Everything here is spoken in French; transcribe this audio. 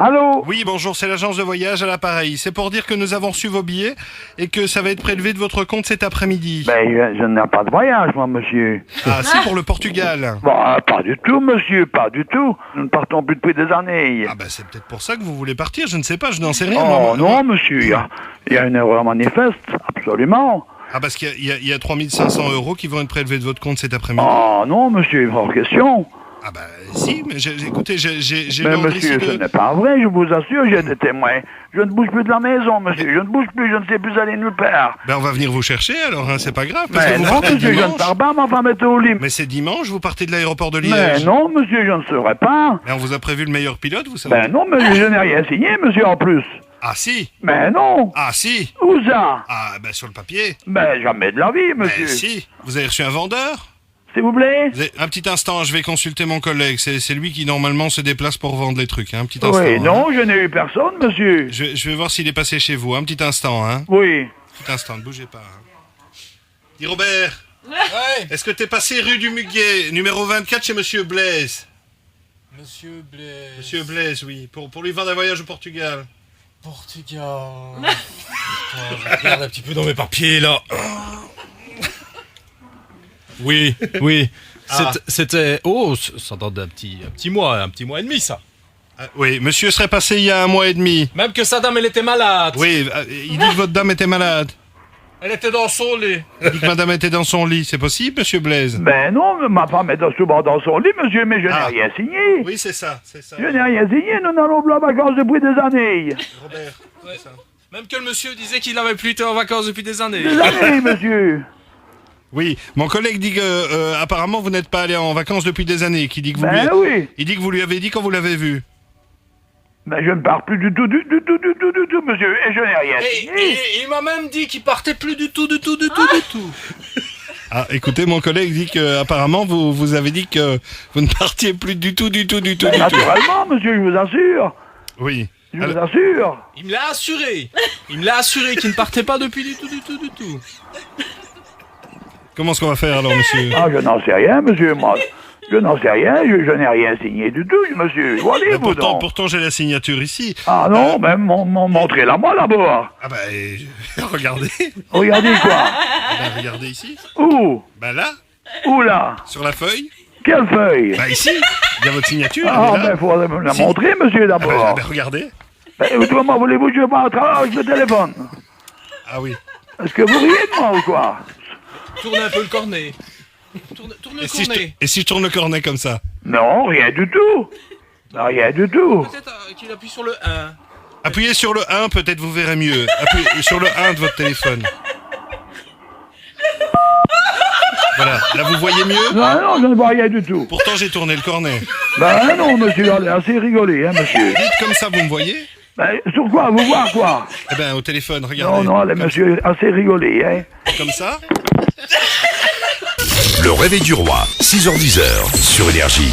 Allô? Oui, bonjour, c'est l'agence de voyage à l'appareil. C'est pour dire que nous avons reçu vos billets et que ça va être prélevé de votre compte cet après-midi. Ben, je n'ai pas de voyage, moi, monsieur. Ah, si, pour le Portugal. Bon, pas du tout, monsieur, pas du tout. Nous ne partons plus depuis des années. Ah, bah, c'est peut-être pour ça que vous voulez partir, je ne sais pas, je n'en sais rien. Oh, moi. non, monsieur, il y a une erreur manifeste, absolument. Ah, parce qu'il y a 3500 € qui vont être prélevés de votre compte cet après-midi. Oh, non, monsieur, hors question. Ah, bah, si, mais écoutez, j'ai Mais l'ordre monsieur, ici ce de... n'est pas vrai, je vous assure, j'ai des témoins. Je ne bouge plus de la maison, monsieur, je ne bouge plus, je ne sais plus aller nulle part. Ben, on va venir vous chercher alors, hein, c'est pas grave. Parce que Mais vous non, partez monsieur, je ne dimanche. pars pas, ma femme est au lit. Mais c'est dimanche, vous partez de l'aéroport de Mais Liège. non, monsieur, je ne serai pas. Mais on vous a prévu le meilleur pilote, vous savez. Ben non, mais je n'ai rien signé, monsieur, en plus. Ah, si. Mais non. Ah, si. Où ça? Ah, ben, sur le papier. Ben jamais de la vie, monsieur. Ben, si. Vous avez reçu un vendeur? S'il vous plaît? Un petit instant, je vais consulter mon collègue. C'est lui qui normalement se déplace pour vendre les trucs. Hein. Un petit instant. Oui, hein. non, je n'ai eu personne, monsieur. Je vais voir s'il est passé chez vous. Un petit instant, hein. Oui. Petit instant, ne bougez pas. Hein. Dis Robert, Ouais, est-ce que t'es passé rue du Muguet, numéro 24 chez Monsieur Blaise? Monsieur Blaise. Monsieur Blaise, oui. Pour lui vendre un voyage au Portugal. Portugal. Putain, je regarde un petit peu dans mes papiers là. Oui. Ah. C'était. Oh, ça date d'un petit mois et demi ça. Ah, oui, monsieur serait passé il y a 1 mois et demi. Même que sa dame elle était malade. Oui, il dit que votre dame était malade. Elle était dans son lit. Il dit que madame était dans son lit. C'est possible, Monsieur Blaise? Ben non, ma femme est souvent dans son lit, monsieur, mais je n'ai Ah. rien signé. Oui, c'est ça, c'est ça. Je n'ai rien signé, nous n'allons plus en vacances depuis des années. Robert, Ouais. c'est ça. Même que le monsieur disait qu'il avait plus été en vacances depuis des années. Des années, monsieur. Oui, mon collègue dit que apparemment vous n'êtes pas allé en vacances depuis des années. Qui dit que vous Ben lui... oui. Il dit que vous lui avez dit quand vous l'avez vu. Ben je ne pars plus du tout, monsieur, et je n'ai rien Et signé. il m'a même dit qu'il partait plus du tout. Ah, écoutez, mon collègue dit que apparemment vous avez dit que vous ne partiez plus du tout. Naturellement, monsieur, je vous assure. Oui. Je vous assure. Il me l'a assuré. Qu'il ne partait pas depuis du tout. Comment est-ce qu'on va faire alors, monsieur? Ah, je n'en sais rien, monsieur, moi. Je n'en sais rien, je n'ai rien signé du tout, monsieur. Voyez-vous donc. Pourtant j'ai la signature ici. Ah non, ben montrez-la moi d'abord. Ah bah regardez. Regardez quoi? Bah, regardez ici. Où? Bah là, Où là? sur la feuille. Quelle feuille? Bah ici. Il y a votre signature. Ah, elle est là. ben faudrait me la Si. montrer, monsieur, Ah d'abord. bah, regardez. Ben, comment voulez-vous que je parle au travail avec le téléphone? Ah oui. Est-ce que vous riez de moi ou quoi? Tourne un peu le cornet. Tourne le Et si, cornet. je tourne le cornet comme ça? Non, rien du tout. Rien du tout. Peut-être qu'il appuie sur le 1. Appuyez sur le 1, peut-être vous verrez mieux. Appuyez sur le 1 de votre téléphone. Voilà, là vous voyez mieux. Non, je ne vois rien du tout. Pourtant j'ai tourné le cornet. Ben non, monsieur, allez, assez rigolé, hein, monsieur. Dites comme ça, vous me voyez? Ben, sur quoi? Vous voir quoi? Eh ben au téléphone, regardez. Non, allez, monsieur, assez rigolé, hein. Comme ça. Le réveil du roi, 6h-10h sur Énergie.